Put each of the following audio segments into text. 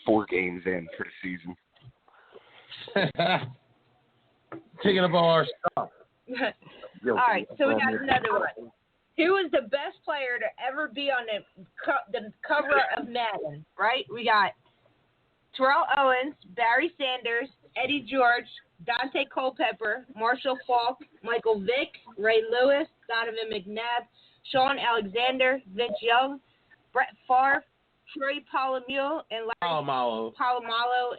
4 games in for the season. Taking up all our stuff. All right, so we got another one. Who was the best player to ever be on the cover of Madden, right? We got Terrell Owens, Barry Sanders, Eddie George, Dante Culpepper, Marshall Faulk, Michael Vick, Ray Lewis, Donovan McNabb, Sean Alexander, Vince Young, Brett Favre, Troy Polamalu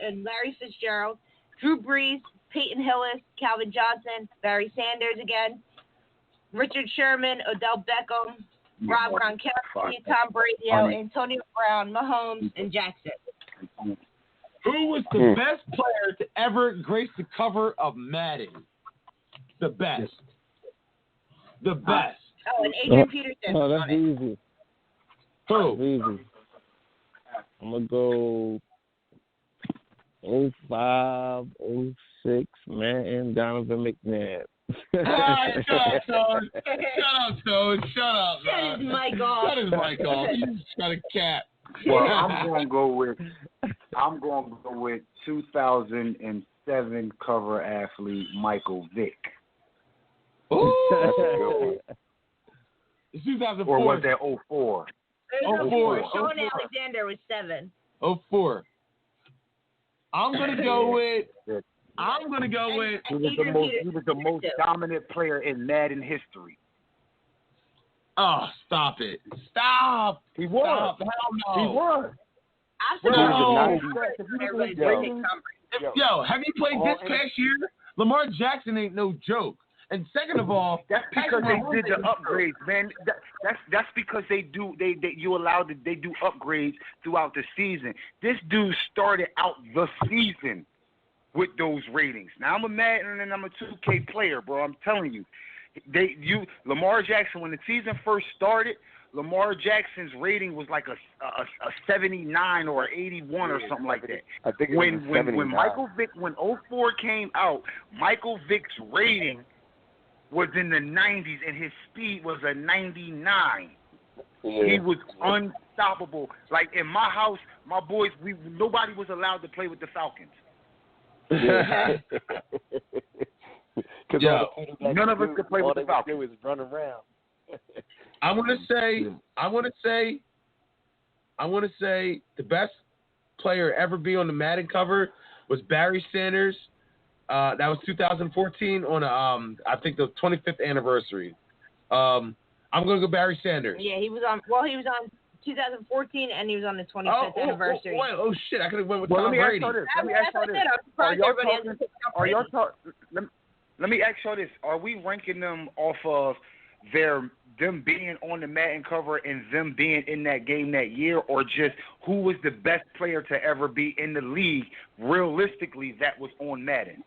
and Larry Fitzgerald, Drew Brees, Peyton Hillis, Calvin Johnson, Barry Sanders again, Richard Sherman, Odell Beckham, Rob Gronkowski, Tom Brady, Antonio Brown, Mahomes, and Jackson. Who was the best player to ever grace the cover of Madden? The best. The best. Oh, and Adrian Peterson. Oh, that's easy. Who? That's easy. I'm going to go 05, 06, Madden, Donovan McNabb. Shut up, Toad. Shut up, Shut his mic off. Shut his mic off. He's got a cat. Well, I'm going to go with 2007 cover athlete Michael Vick. Ooh. It's 2004. Or was that 04? 04. Sean Alexander was 7. 04. I'm gonna go with. He was the most dominant player in Madden history. Oh, stop it! Stop! He was. Stop. Hell no. He was. Yo, have you played this past year? Lamar Jackson ain't no joke. And second of all, that's because they did the upgrades, man. That's because they do upgrades throughout the season. This dude started out the season with those ratings. Now I'm a Madden and I'm a 2K player, bro. I'm telling you, Lamar Jackson, when the season first started, Lamar Jackson's rating was like a 79 or 81 or something like that. I think it when Michael Vick, when 04 came out, Michael Vick's rating was in the 90s and his speed was a 99. Yeah. He was unstoppable. Like in my house, my boys, nobody was allowed to play with the Falcons. Yeah. None of us could play with the Falcons. All they would do is run around. I want to say the best player ever be on the Madden cover was Barry Sanders. That was 2014 on I think the 25th anniversary. I'm gonna go Barry Sanders. Yeah, he was on 2014 and he was on the 25th anniversary. Oh shit! I could have went with Tom Brady. Let me ask you this: are we ranking them off of them being on the Madden cover and them being in that game that year, or just who was the best player to ever be in the league realistically that was on Madden?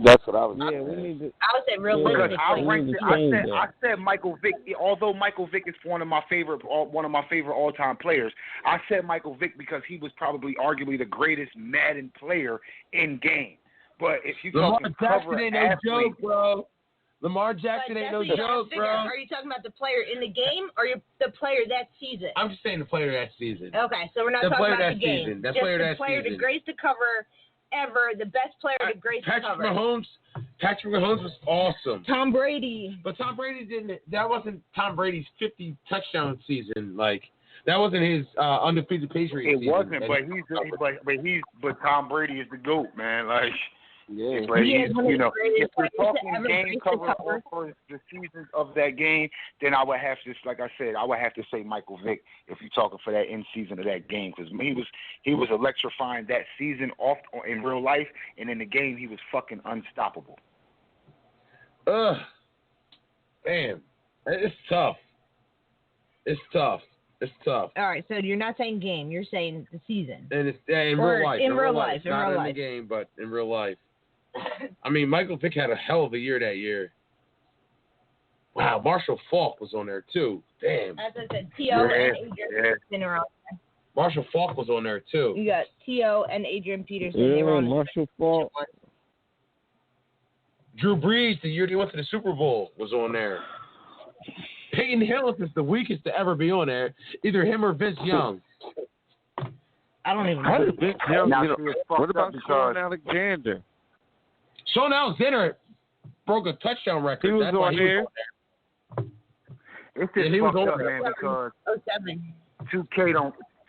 That's what I was saying. I would say realistically. I said Michael Vick. Although Michael Vick is one of my favorite all-time players, I said Michael Vick because he was probably arguably the greatest Madden player in game. But if you talking cover ain't athlete, no joke, bro. Lamar Jackson ain't no joke, bro. Are you talking about the player in the game or the player that season? I'm just saying the player that season. Okay, so we're not talking about the game. The player that season. To grace the cover ever, the best player to grace the cover. Patrick Mahomes was awesome. Tom Brady. But Tom Brady that wasn't Tom Brady's 50 touchdown season. Like, that wasn't his undefeated Patriots season. It wasn't, but Tom Brady is the GOAT, man. Like, yeah, if we're talking game cover for the seasons of that game, then I would have to, like I said, I would have to say Michael Vick if you're talking for that end season of that game, because he was electrifying that season off in real life, and in the game he was fucking unstoppable. Man, it's tough. All right, so you're not saying game, you're saying the season. And it's in real life. In real life. Not in the game, but in real life. I mean, Michael Vick had a hell of a year that year. Wow, Marshall Faulk was on there too. Damn. As I said, T.O. and Adrian Peterson are on there. Marshall Faulk was on there too. You got T.O. and Adrian Peterson. Yeah, Marshall Faulk. Drew Brees, the year he went to the Super Bowl, was on there. Peyton Hillis is the weakest to ever be on there. Either him or Vince Young. I don't even How know. did Vic Young Now, get up? see, it's What fucked about up because Sean Alexander? Sean Alexander broke a touchdown record. He was That's why on he there. was on there. it's just Yeah, he was fucked up, over man, because 07.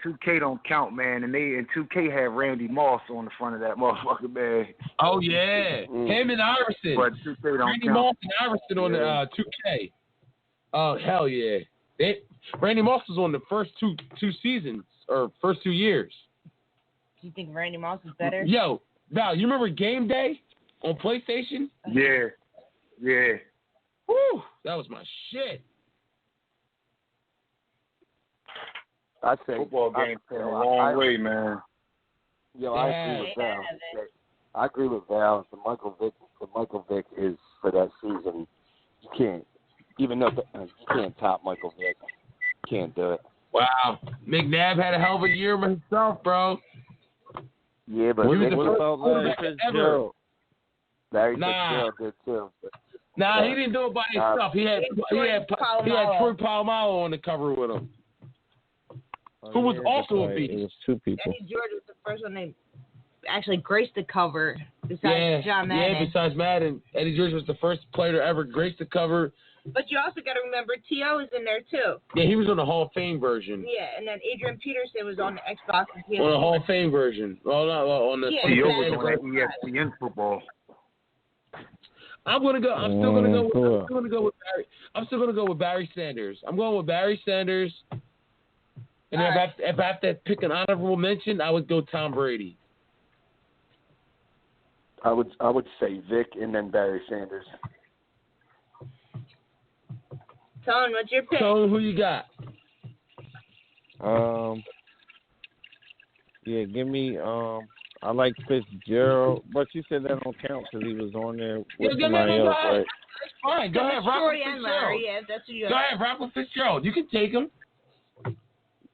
2K don't count, man, and 2K had Randy Moss on the front of that motherfucker, man. Oh yeah, him and Iverson. But 2K don't Randy count. Moss and Iverson on the 2K. Oh hell yeah! Randy Moss was on the first two seasons or first 2 years. Do you think Randy Moss is better? Yo, Val, you remember Game Day on PlayStation? Yeah. Woo, that was my shit. I say Football game came a long way, man. Yo, I agree with Val. I agree with Val. The Michael Vick is for that season. You can't, even though you can't top Michael Vick. You can't do it. Wow, McNabb had a hell of a year himself, bro. Yeah, but He was the What first about Larry quarterback Fitzgerald? Larry Nah. Fitzgerald did too. Nah, he didn't do it by himself. He had Troy Polamalu on the cover with him. Who was also a beast. It was two people. Eddie George was the first one that actually graced the cover besides John Madden. Yeah, besides Madden. Eddie George was the first player to ever grace the cover. But you also got to remember T.O. is in there too. Yeah, he was on the Hall of Fame version. Yeah, and then Adrian Peterson was on the Xbox. And PS4. On the Hall of Fame version. Well, not on the. Yeah, T.O. yeah, was on that ESPN football. I'm still gonna go with Barry Sanders. I'm going with Barry Sanders. And if I have to pick an honorable mention, I would go Tom Brady. I would say Vic and then Barry Sanders. Tone, what's your pick? So who you got? Yeah, give me. I like Fitzgerald, but you said that don't count because he was on there with somebody else, right? That's fine. Go ahead, rock with Fitzgerald. Yeah, that's what you Go ahead, rock with Fitzgerald. You can take him.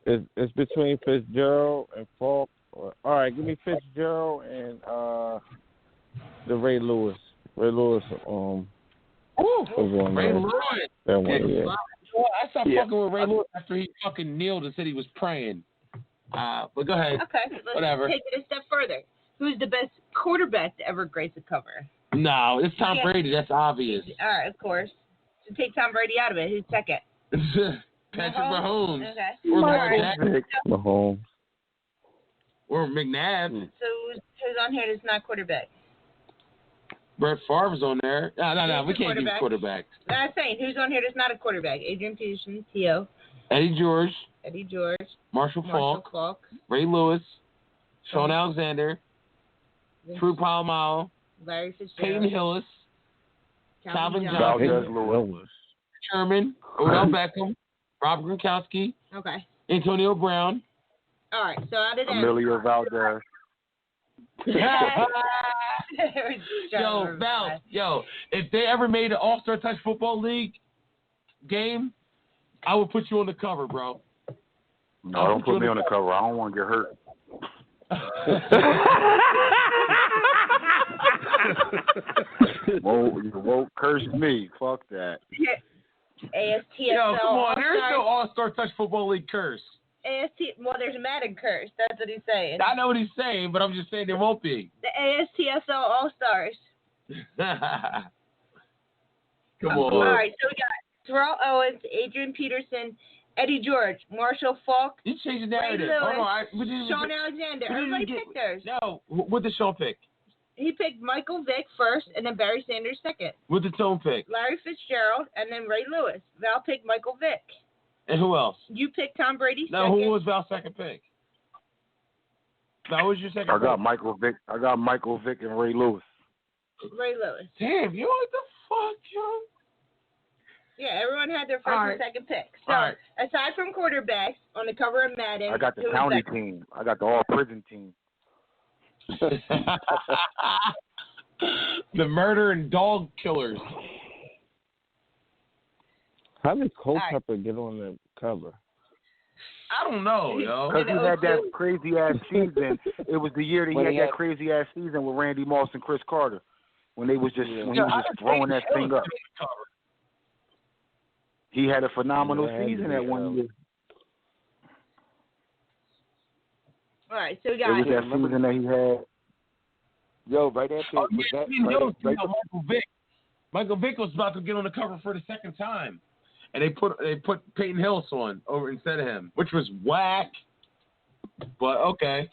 It's between Fitzgerald and Falk. All right, give me Fitzgerald and the Ray Lewis. Ray Lewis. Ooh, was on Ray there. Lewis. That one, yeah. I stopped fucking with Ray Lewis after he fucking kneeled and said he was praying. But go ahead. Okay, let's Whatever. take it a step further. Who's the best quarterback to ever grace a cover? No, it's Tom Brady. That's obvious. All right, of course. So take Tom Brady out of it. Who's second? Patrick Mahomes. Okay. Or All Jackson. Mahomes. Or McNabb. So who's on here that's not quarterback? Brett Favre's on there. No. We can't do quarterbacks. I'm saying, who's on here that's not a quarterback? Adrian Peterson, T.O. Eddie George. Marshall Falk. Ray Lewis. Sean Alexander. Troy Polamalu. Larry Fitzgerald. Peyton Hillis. Calvin Valdez Johnson. Lewis. Sherman. Odell Beckham. Rob Gronkowski. Okay. Antonio Brown. All right, so out of that. Emilio Valdez. Yo, Val, if they ever made an All-Star Touch Football League game, I would put you on the cover, bro. No, don't put me on the cover. I don't want to get hurt. Won't curse me. Fuck that. ASTSL. Yo, come on. There's no All-Stars. All-Star Touch Football League curse. Well, there's a Madden curse. That's what he's saying. I know what he's saying, but I'm just saying there won't be. The ASTSL All-Stars. Come on. All right, so we got Terrell Owens, Adrian Peterson, Eddie George, Marshall Falk, You changed the narrative. Ray Hold Lewis, on. Sean Alexander. Everybody picked theirs. No, what did Sean pick? He picked Michael Vick first, and then Barry Sanders second. What did Tone pick? Larry Fitzgerald, and then Ray Lewis. Val picked Michael Vick. And who else? You picked Tom Brady No, second. who was Val's second pick? Val was your second I got pick? Michael Vick. I got Michael Vick and Ray Lewis. Ray Lewis. Damn, you what the fuck, yo? Yeah, everyone had their first All and right. second pick. So, All right. aside from quarterbacks, on the cover of Madden, I got the who was county second? team. I got the all prison team. The murder and dog killers. How did Culpepper All right. get on the cover? I don't know, yo. Because he had that crazy ass season. It was the year that he had that crazy ass season with Randy Moss and Chris Carter, when they was just when he was just throwing that thing up. He had a phenomenal season that one year. All right, so we It got. was that season that he had. Yo, right after Michael Vick. Michael Vick was about to get on the cover for the second time, and they put Peyton Hillis on over instead of him, which was whack. But okay,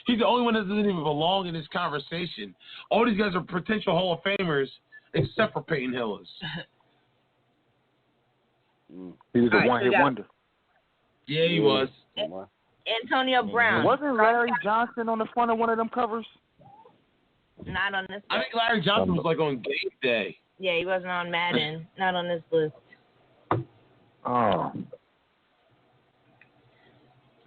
he's the only one that doesn't even belong in this conversation. All these guys are potential Hall of Famers, except for Peyton Hillis. He was a one-hit wonder. Yeah, he was. Antonio Brown. Wasn't Larry Johnson on the front of one of them covers? Not on this list. I think Larry Johnson was like on game day. Yeah, he wasn't on Madden. Not on this list. Oh.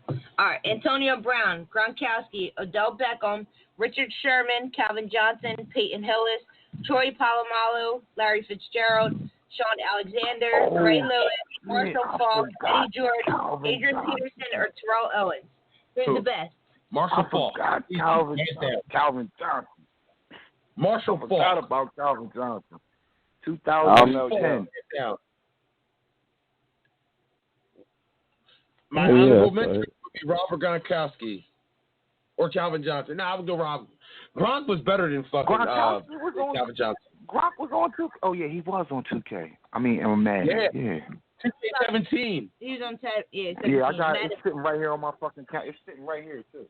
All right, Antonio Brown, Gronkowski, Odell Beckham, Richard Sherman, Calvin Johnson, Peyton Hillis, Troy Polamalu, Larry Fitzgerald, Sean Alexander, Ray Lewis, Marshall Faulk, Eddie George, Adrian Peterson, or Terrell Owens. Who's the best? Marshall Faulk. Calvin Johnson. Marshall Faulk. Faulk. Forgot about Calvin Johnson. 2010. My honorable mention would be Robert Gronkowski or Calvin Johnson. No, I would go Rob. Gronk was better than fucking Calvin Johnson. Gronk was on 2K. Oh, yeah, he was on 2K. I mean, Madden. Yeah. 2K17. He was on 17. Yeah, I got it. It's sitting right here on my fucking count. It's sitting right here, too.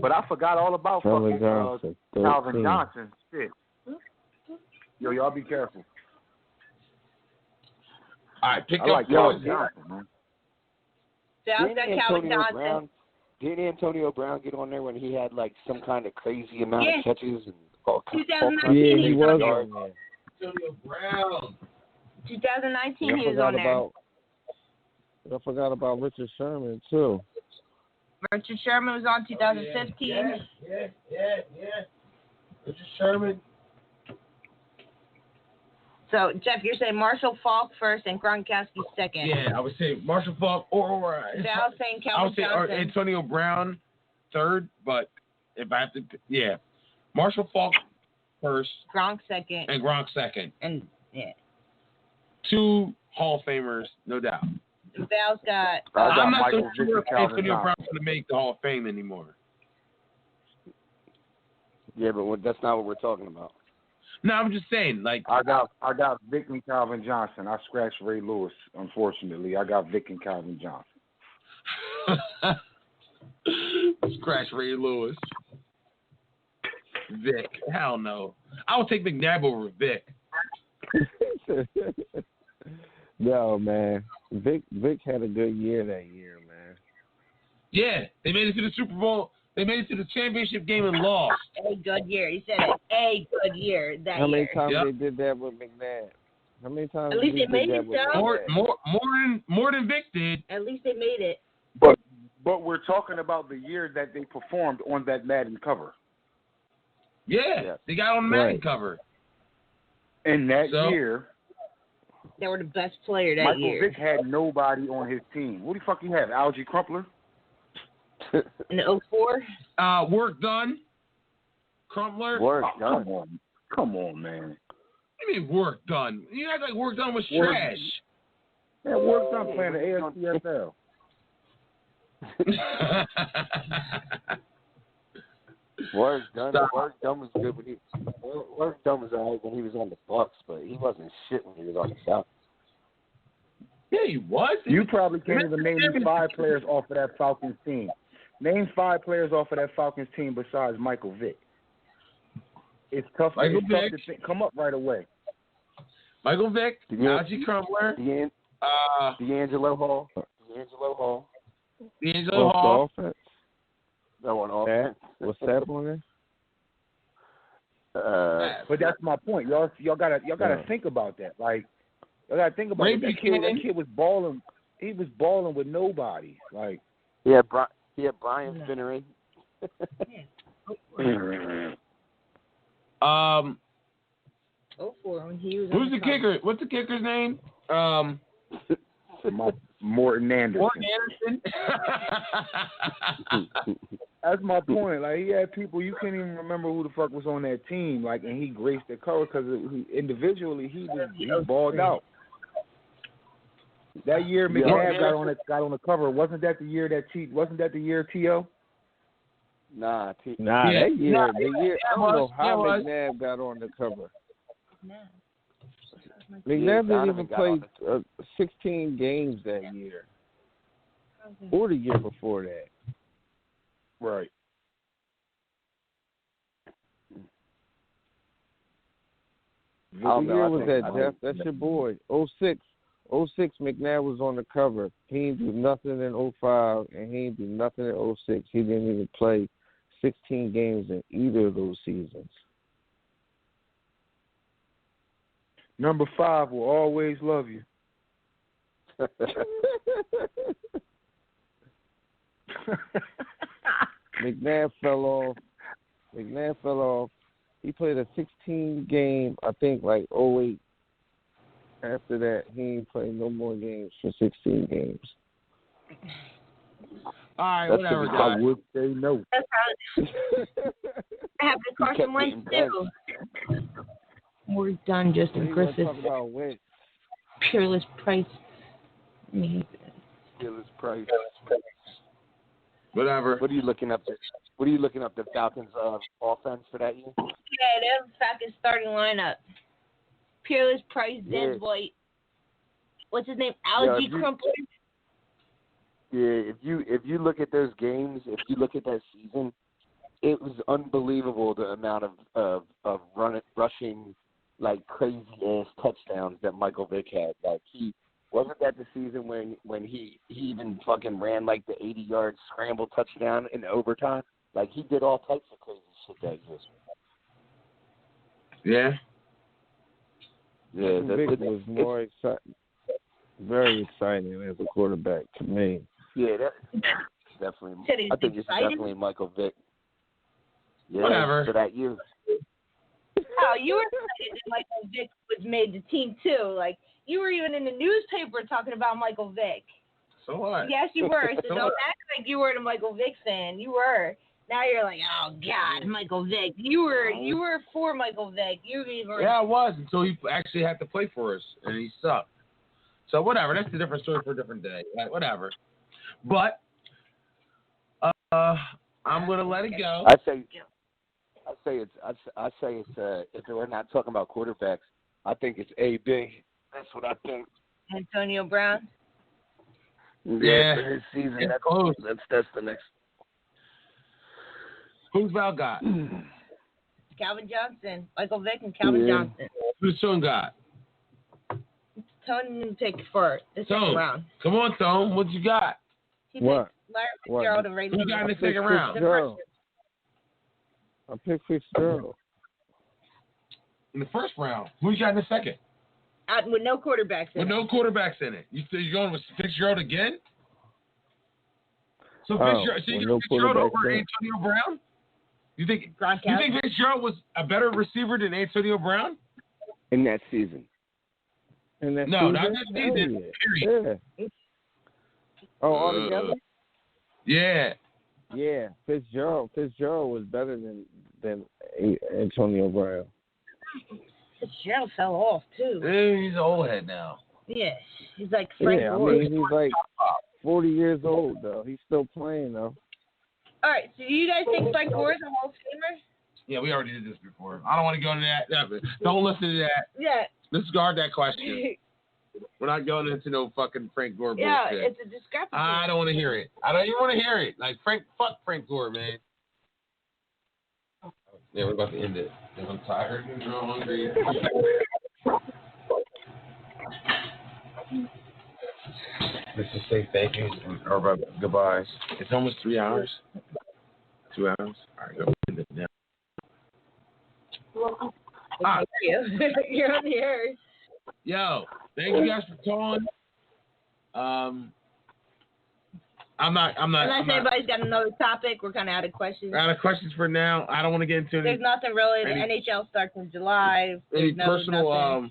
But I forgot all about fucking Calvin Johnson. Shit. Yo, y'all be careful. All right, pick up Calvin Johnson, man. Didn't Antonio Brown get on there when he had like some kind of crazy amount of catches and all 2019 he was on there. Antonio Brown. 2019 he was on there. I forgot about Richard Sherman too. Richard Sherman was on 2015. Yeah. Richard Sherman. So, Jeff, you're saying Marshall Faulk first and Gronkowski second. Yeah, I would say Marshall Faulk or I was saying Calvin Johnson. Antonio Brown third, but if I have to, Marshall Faulk first. Gronk second. And Gronk second. And, yeah. 2 Hall of Famers, no doubt. Val's got... I'm not so sure if Antonio Brown's going to make the Hall of Fame anymore. Yeah, but that's not what we're talking about. No, I'm just saying, like... I got Vic and Calvin Johnson. I scratched Ray Lewis, unfortunately. I got Vic and Calvin Johnson. Scratch Ray Lewis. Vic. Hell no. I would take McNabb over Vic. No, man. Vic had a good year that year, man. Yeah, they made it to the Super Bowl. They made it to the championship game and lost. A good year. He said it. A good year that year. How many times they did that with McNabb? How many times? At least they made it, more than Vic did. At least they made it. But we're talking about the year that they performed on that Madden cover. Yeah, they got on the Madden cover. In that year, they were the best player that year. Michael Vick had nobody on his team. What the fuck you have? Algie Crumpler? In 04? Work done. Crumpler. Work done. Come on, man. What do you mean work done? You act like work done was trash. Yeah, work done playing the AFCFL. Work done was good when Work done was alright when he was on the Bucks, but he wasn't shit when he was on the Falcons. Yeah, he was. You probably can't even name 5 players off of that Falcons team. Name 5 players off of that Falcons team besides Michael Vick. It's tough to come up right away. Michael Vick, Algie Crumpler, D'Angelo Hall. D'Angelo Hall. That one offense. What's that on there? But that's my point. Y'all gotta think about that. Like, y'all gotta think about that kid was balling. He was balling with nobody. Like, Brian Finneran. 04 when he was. Who's the kicker? What's the kicker's name? Morton Anderson. That's my point. Like, he had people you can't even remember who the fuck was on that team. Like, and he graced the cover because individually he balled out. That year McNabb got on the cover. Wasn't that the year Wasn't that the year T.O.? Nah, that year. The year. I don't know how McNabb got on the cover. McNabb didn't even play 16 games that year, or the year before that. Right. What year was that, Jeff? That's your boy. 06. 06, McNabb was on the cover. He didn't do nothing in 05, and he didn't do nothing in 06. He didn't even play 16 games in either of those seasons. Number 5 will always love you. McNabb fell off. He played a 16 game, I think, like 08. After that, he ain't played no more games for 16 games. All right, whatever, guys. I would say no. That's how I have the Carson Wentz, too. We're done, Justin Griffith. Peerless Price. Peerless Price. Whatever. What are you looking up? The Falcons' offense for that year? Yeah, they have the Falcons starting lineup. Peerless Price, Zed White. What's his name? Algie Crumpler. Yeah, if you look at those games, if you look at that season, it was unbelievable the amount of rushing, like crazy ass touchdowns that Michael Vick had. Like wasn't that the season when he even fucking ran like the 80-yard scramble touchdown in overtime? Like he did all types of crazy shit that Yeah. year. Yeah, Vick was more exciting, very exciting as a quarterback to me. Yeah, that's definitely. I think it's definitely Michael Vick. Yeah, whatever. For that year. Oh, you were excited that Michael Vick was made the team too. Like you were even in the newspaper talking about Michael Vick. So what? Yes, you were. So don't act like you weren't a Michael Vick fan. You were. Now you're like, oh God, Michael Vick. You were for Michael Vick. Yeah, I was until he actually had to play for us, and he sucked. So whatever. That's a different story for a different day. Like, whatever. But I'm gonna let it go. I say it's if we're not talking about quarterbacks, I think it's AB. That's what I think. Antonio Brown. Yeah, his season. That's the next. Who's Val got? Calvin Johnson. Michael Vick and Calvin Johnson. Who's Tone got? Tone didn't pick for the second round. Come on, Tone. What you got? He picked Larry Fitzgerald and Ray Lewis. Who got in the second round? I picked Fitzgerald. In the first round. Who you got in the second? With no quarterbacks in it. With no quarterbacks in it. You're going with Fitzgerald again? So Fitzgerald over Antonio Brown? You think Fitzgerald was a better receiver than Antonio Brown? In that season. Not that season. Period. Yeah. Oh, altogether? Yeah. Yeah. Fitzgerald was better than Antonio Brown. Fitzgerald fell off too. He's an old head now. Yeah. He's like Frank Gore. I mean, he's like 40 years old though. He's still playing though. All right, so do you guys think Frank Gore is a Hall of Famer? Yeah, we already did this before. I don't want to go into that. Don't listen to that. Yeah. Discard that question. We're not going into no fucking Frank Gore bullshit. Yeah, it's a discrepancy. I don't want to hear it. I don't even want to hear it. Like, fuck Frank Gore, man. Yeah, we're about to end it. I'm tired and hungry. Let's just say thank you or goodbyes. It's almost 3 hours. 2 hours. All right, go end it now. You're on the air. Yo, thank you guys for calling. Unless anybody's got another topic, we're kind of out of questions. Out of questions for now. I don't want to get into it. There's nothing really. The NHL starts in July. Personal.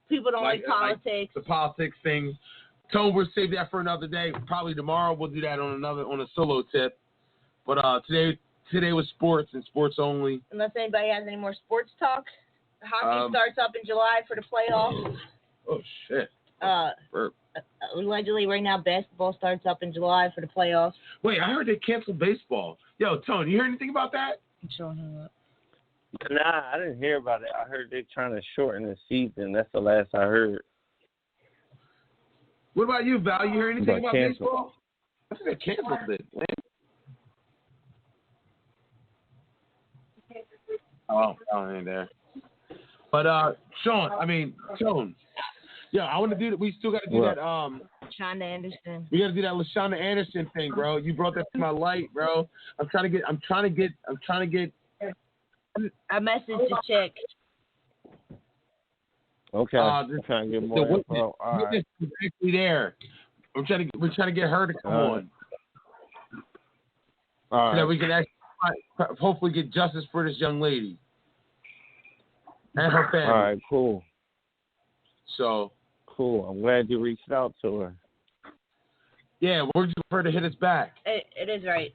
People don't like politics. Like the politics thing. Tone, we'll save that for another day. Probably tomorrow we'll do that on a solo tip. But today was sports and sports only. Unless anybody has any more sports talk. Hockey starts up in July for the playoffs. Oh shit. allegedly right now basketball starts up in July for the playoffs. Wait, I heard they canceled baseball. Yo, Tony, you heard anything about that? I'm showing him up. Nah, I didn't hear about it. I heard they're trying to shorten the season. That's the last I heard. What about you, Val? You hear anything about baseball? I think they canceled it. Oh, ain't there. But Sean, yeah, I want to do that. We still got to do that. LaShonda Anderson. We got to do that LaShonda Anderson thing, bro. You brought that to my light, bro. I'm trying to get. A message to check. Okay. I'm trying to get more info. All right. Actually there. We're trying to get her to come on. All right. So that we can actually hopefully get justice for this young lady and her family. All right. Cool. So. Cool. I'm glad you reached out to her. Yeah, we're just for her to hit us back. It is right.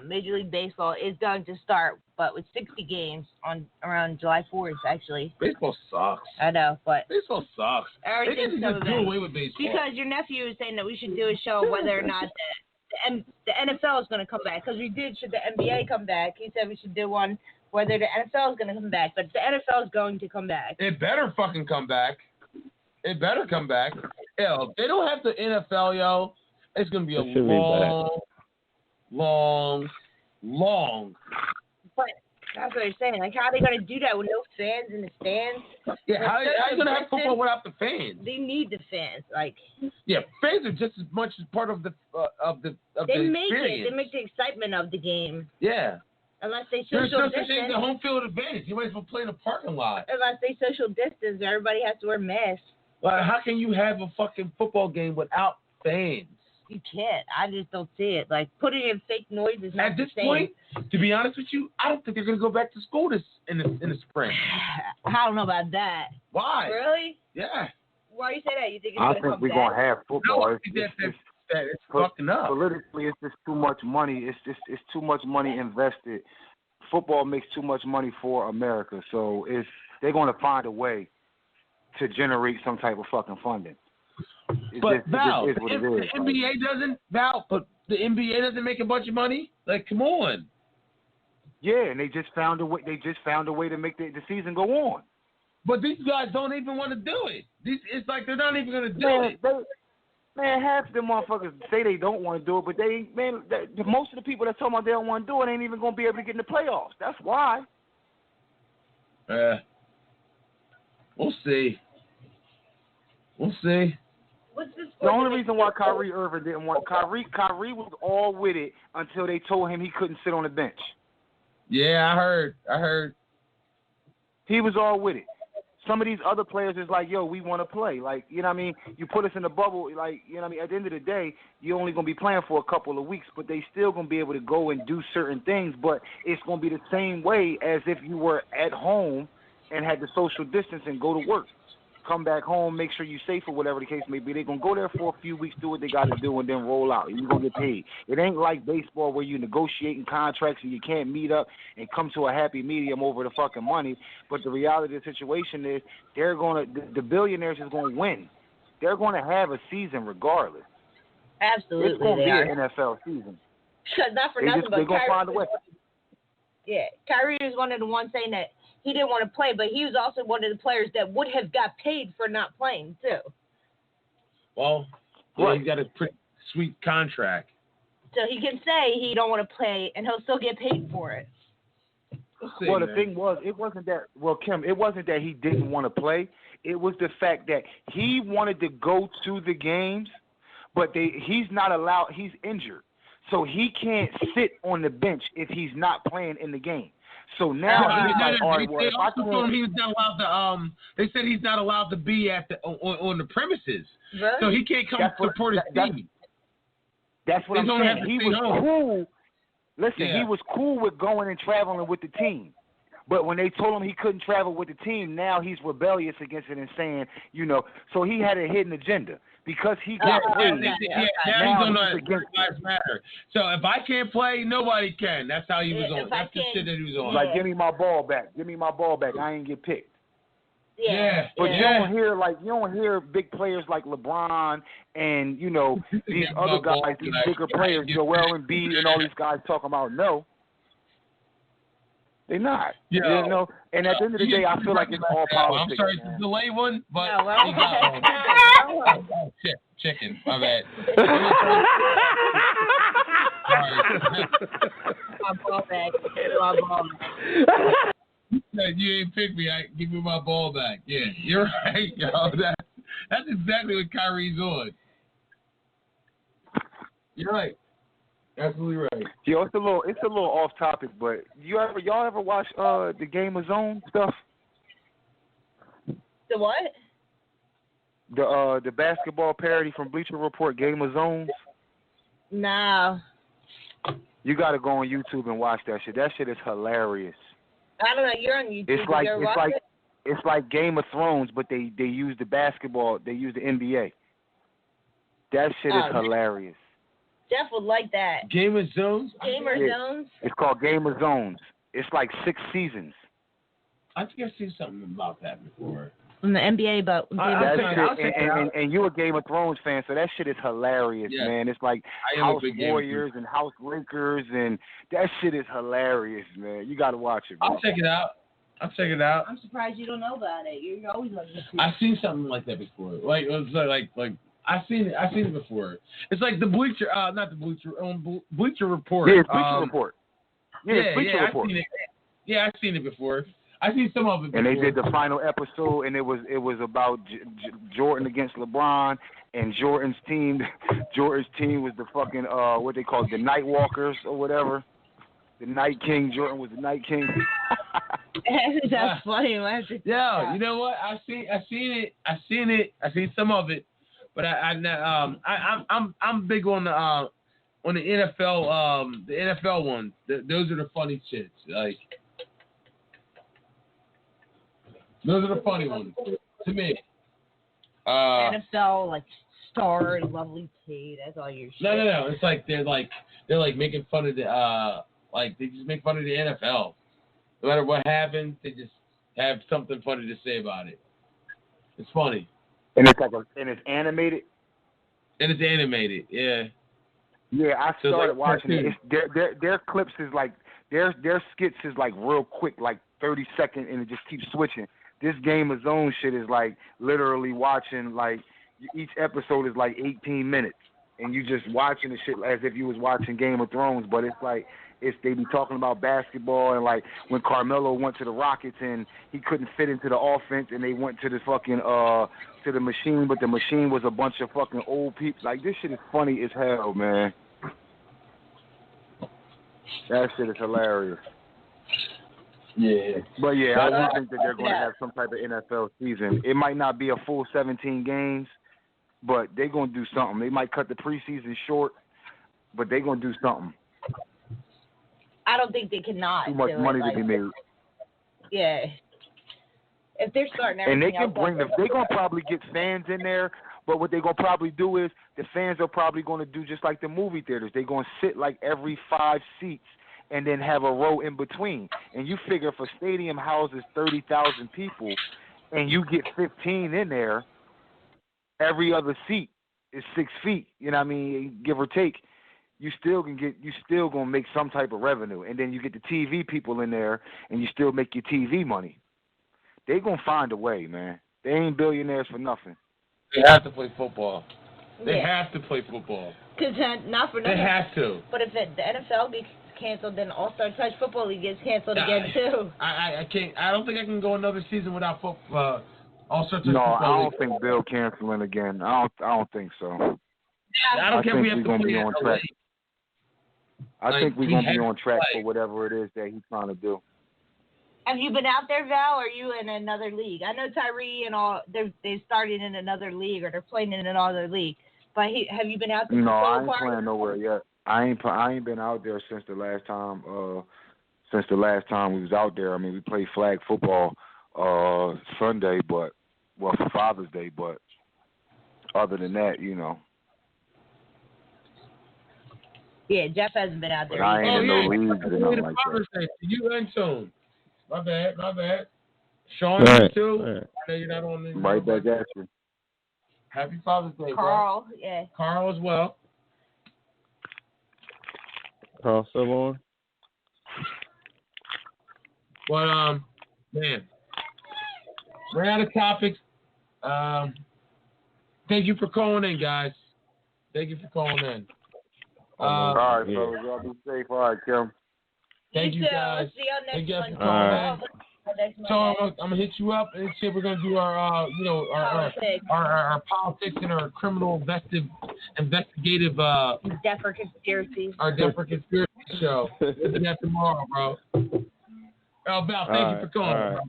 Major League Baseball is going to start, but with 60 games on around July 4th, actually. Baseball sucks. I know, but baseball sucks. Everything's they just do away with baseball. Because your nephew is saying that we should do a show whether or not the NFL is going to come back. Because we did, should the NBA come back? He said we should do one whether the NFL is going to come back. But the NFL is going to come back. It better fucking come back. It better come back. Yo, if they don't have the NFL, yo, it's going to be a long. But that's what they're saying. Like, how are they going to do that with no fans in the stands? Yeah, how are you going to have football without the fans? They need the fans. Like, yeah, fans are just as much as part of the experience. They make the excitement of the game. Yeah. Unless they social distance. There's the home field advantage. You might as well play in a parking lot. Unless they social distance, everybody has to wear masks. Well, how can you have a fucking football game without fans? You can't. I just don't see it. Like, putting in fake noise is not at this point. To be honest with you, I don't think they're gonna go back to school in the spring. I don't know about that. Why? Really? Yeah. Why you say that? You think it's I gonna come back? think we're gonna have football. No, I think it's fucking up. Politically, it's just too much money. It's too much money invested. Football makes too much money for America, so they're gonna find a way to generate some type of fucking funding. But Val, the NBA doesn't. Val, but the NBA doesn't make a bunch of money. Like, come on. Yeah, and they just found a way. They just found a way to make the season go on. But these guys don't even want to do it. It's like they're not even going to do it. Man, half of them motherfuckers say they don't want to do it, but most of the people that talking about they don't want to do it ain't even going to be able to get in the playoffs. That's why. We'll see. The only reason why Kyrie Irving didn't want Kyrie was all with it until they told him he couldn't sit on the bench. Yeah, I heard. He was all with it. Some of these other players is like, yo, we want to play. Like, you know what I mean? You put us in the bubble, like, you know what I mean? At the end of the day, you're only going to be playing for a couple of weeks, but they still going to be able to go and do certain things, but it's going to be the same way as if you were at home and had the social distance and go to work. Come back home, make sure you're safe or whatever the case may be. They're going to go there for a few weeks, do what they got to do, and then roll out. You're going to get paid. It ain't like baseball where you're negotiating contracts and you can't meet up and come to a happy medium over the fucking money. But the reality of the situation is the billionaires is going to win. They're going to have a season regardless. Absolutely. It's going to be an NFL season. Not for nothing, but they're going to find a way. Yeah, Kyrie is one of the ones saying that he didn't want to play, but he was also one of the players that would have got paid for not playing, too. Well, yeah, he's got a pretty sweet contract. So he can say he don't want to play, and he'll still get paid for it. Well, the thing was, it wasn't that he didn't want to play. It was the fact that he wanted to go to the games, but he's not allowed. He's injured. So he can't sit on the bench if he's not playing in the game. So now he's like, all right, well, if I can... told him he was not allowed to. They said he's not allowed to be on the premises, really? So he can't come support his team. That's what I'm saying. He was cool. Listen, Yeah. He was cool with going and traveling with the team. But when they told him he couldn't travel with the team, now he's rebellious against it and saying, so he had a hidden agenda. Because he got paid. Now he's on the Lives Matter. So if I can't play, nobody can. That's how he was on. That's the shit that he was on. Like, give me my ball back. Give me my ball back. I ain't get picked. Yeah. But you don't hear big players like LeBron and these other guys, these bigger players, Joel Embiid and all these guys talking about no. They're not. And at the end of the day, I feel like it's all politics. I'm sorry to delay one, but chicken. My bad. My ball back. You said you ain't pick me. Give me my ball back. Yeah, you're right, yo. That's exactly what Kyrie's on. You're right. Absolutely right. Yo, it's a little off topic, but y'all ever watch the Game of Zone stuff? The what? The basketball parody from Bleacher Report, Game of Zones. No. You got to go on YouTube and watch that shit. That shit is hilarious. I don't know. You're on YouTube. It's like Game of Thrones, but they use the basketball. They use the NBA. That shit is hilarious. Jeff would like that. Game of Zones? Zones? It's called Game of Zones. It's like 6 seasons. I think I've seen something about that before. In the NBA, but and you're a Game of Thrones fan, so that shit is hilarious, man. It's like House Warriors and House Lakers, and that shit is hilarious, man. You got to watch it, bro. I'll check it out. I'm surprised you don't know about it. You always love this. I've seen something like that before. Like it was like I've seen it before. It's like the Bleacher, not the Bleacher, Bleacher Report. Yeah, it's Bleacher Report. Yeah, Bleacher Report. I've seen it before. I've seen some of it before. And they did the final episode, and it was about Jordan against LeBron, and Jordan's team was the fucking what they call it, the Night Walkers or whatever. The Night King. Jordan was the Night King. That's funny, man. Yo, you know what? I've seen it. I've seen some of it, but I'm big on the NFL the NFL ones. Those are the funny shits. Like those are the funny ones to me. NFL like star lovely T. That's all your shit. No. It's like they're making fun of the they just make fun of the NFL. No matter what happens, they just have something funny to say about it. It's funny. And it's it's animated. And it's animated, yeah. Yeah, I started watching it. Their clips is like their skits is like real quick, like 30 seconds, and it just keeps switching. This Game of Zone shit is like literally watching, like each episode is like 18 minutes, and you just watching the shit as if you was watching Game of Thrones. But it's like they be talking about basketball, and like when Carmelo went to the Rockets and he couldn't fit into the offense, and they went to the fucking to the machine, but the machine was a bunch of fucking old people. Like this shit is funny as hell, man. That shit is hilarious. Yeah. But yeah, I do think that they're going to have some type of NFL season. It might not be a full 17 games, but they're going to do something. They might cut the preseason short, but they're going to do something. I don't think they cannot. Too much money to be made. Yeah. If they're starting everything, and they can bring them. They're going to probably get fans in there, but what they're going to probably do is the fans are probably going to do just like the movie theaters. They're going to sit like every 5 seats and then have a row in between. And you figure if a stadium houses 30,000 people and you get 15 in there, every other seat is 6 feet. You know what I mean? Give or take. You still gonna make some type of revenue. And then you get the TV people in there and you still make your TV money. They gonna find a way, man. They ain't billionaires for nothing. They have to play football. They have to play football. Because not for nothing. They have to. But if the NFL gets canceled, then All-Star Touch Football League gets canceled again too. I can't. I don't think I can go another season without football. All-Star Touch No, Football I don't League. think they'll canceling again. I don't think so. I don't care if we have to be on track. I think we're gonna be on track for whatever it is that he's trying to do. Have you been out there, Val, or are you in another league? I know Tyree and all, they started in another league, or they're playing in another league. But have you been out there? No, I ain't playing nowhere yet. I ain't been out there since the last time. We was out there. I mean, we played flag football Sunday, for Father's Day. But other than that, you know. Yeah, Jeff hasn't been out there. But I ain't in no leagues or nothing like that. You and Tone. My bad. Sean, you too. I know you're not on the right back at you. Happy Father's Day, Carl. bro. Yeah. Carl as well. Carl still on? But man, we're out of topics. Thank you for calling in, guys. Thank you for calling in. All right, fellas, y'all be safe. All right, Kim. Thank you, guys. See you Thank you next for calling in. So I'm gonna hit you up and see if we're gonna do our our politics and our criminal investigative Defer conspiracy. Our Defer conspiracy show. We'll do that tomorrow, bro. Oh, Val, thank you for calling, bro.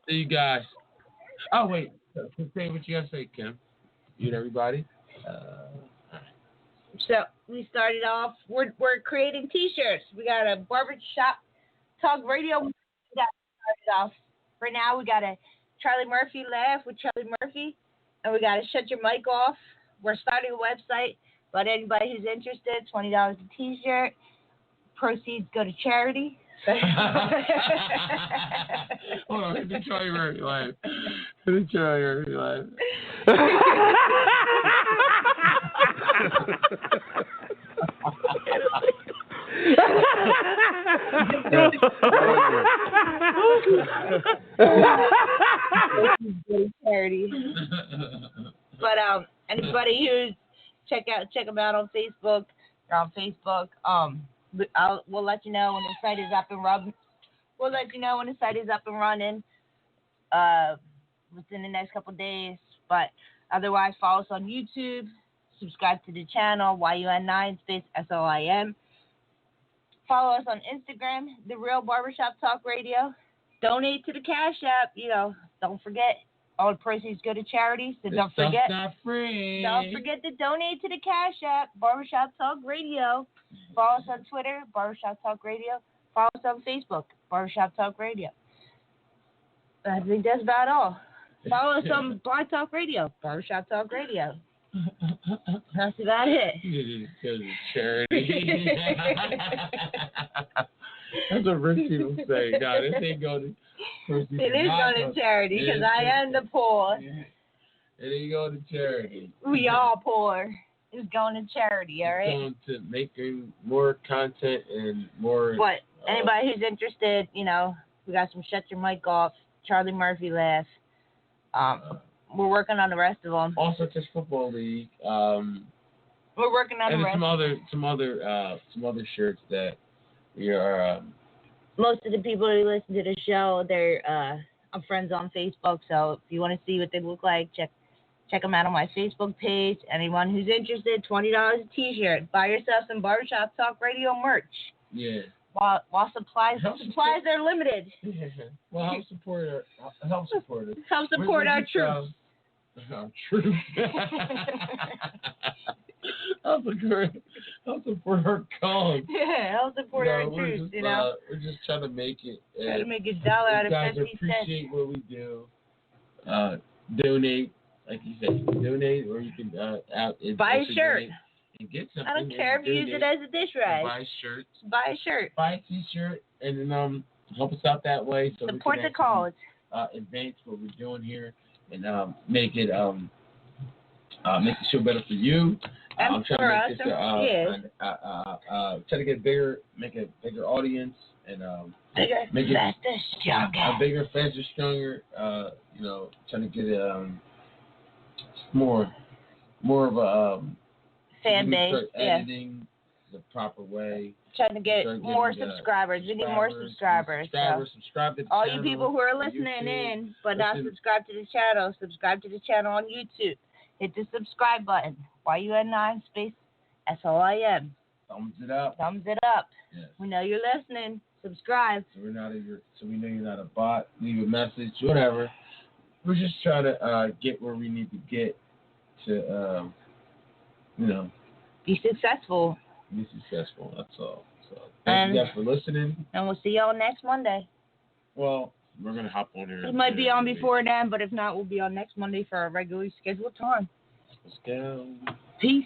See you guys. Oh wait, say what you gotta say, Kim. You and everybody. So we started off. We're creating T-shirts. We got a barbershop talk radio. We got started off. Right now we got a Charlie Murphy laugh with Charlie Murphy, and we got a shut your mic off. We're starting a website, but anybody who's interested, $20 a T-shirt. Proceeds go to charity. Hold on, hit the Charlie Murphy live. Hit the Charlie Murphy live. Charity. But anybody who's check them out on Facebook. They're on Facebook. We'll let you know when the site is up and running. Within the next couple of days. But otherwise, follow us on YouTube. Subscribe to the channel YUN9 SOIM. Follow us on Instagram, The Real Barbershop Talk Radio. Donate to the Cash App. Don't forget. All the proceeds go to charity. So don't forget. Not free. Don't forget to donate to the Cash App, Barbershop Talk Radio. Follow us on Twitter, Barbershop Talk Radio. Follow us on Facebook, Barbershop Talk Radio. I think that's about all. Follow us on Blog Talk Radio, Barbershop Talk Radio. That's about it. Because of charity. That's what rich people say. No, this ain't going to. It is going to charity because I am the poor. It ain't going to charity. We all poor. It's going to charity, all right? It's going to making more content and more. But anybody who's interested, we got some Shut Your Mic Off, Charlie Murphy laugh. We're working on the rest of them. Also, just football league. We're working on the rest. And some other shirts that we are. Most of the people who listen to the show, they're I'm friends on Facebook. So if you want to see what they look like, check them out on my Facebook page. Anyone who's interested, $20 a T-shirt. Buy yourself some Barbershop Talk Radio merch. Yeah. While supplies are limited. Yeah. Well, help support us. Help support our troops. Our troops. Help support our cause. Yeah, help support our troops. We're just trying to make it. Trying to make $1 out of 50 cents. You guys appreciate what we do. Donate, like you said, donate, or you can buy a shirt. And get something. I don't care if you use it as a dish rag. Buy shirts. Buy a shirt. Buy a T-shirt, and then help us out that way. So support the cause. Advance what we're doing here, and make the show better for you. I'm trying to make this try to get make a bigger audience, and make it faster, stronger. Bigger, faster, stronger. Trying to get more of a fan base. Editing the proper way. Trying to get more subscribers. We need more subscribers. Subscribe to the all channel. You people who are listening in but not subscribed to the channel, subscribe to the channel on YouTube. Hit the subscribe button. YUN9 SOIM. Thumbs it up. Yes. We know you're listening. Subscribe. So we know you're not a bot. Leave a message, whatever. We're just trying to get where we need to get to, be successful. That's all. So thank you guys for listening. And we'll see y'all next Monday. Well, we're gonna hop on here. We might be on before then, but if not, we'll be on next Monday for our regularly scheduled time. Let's go. Peace.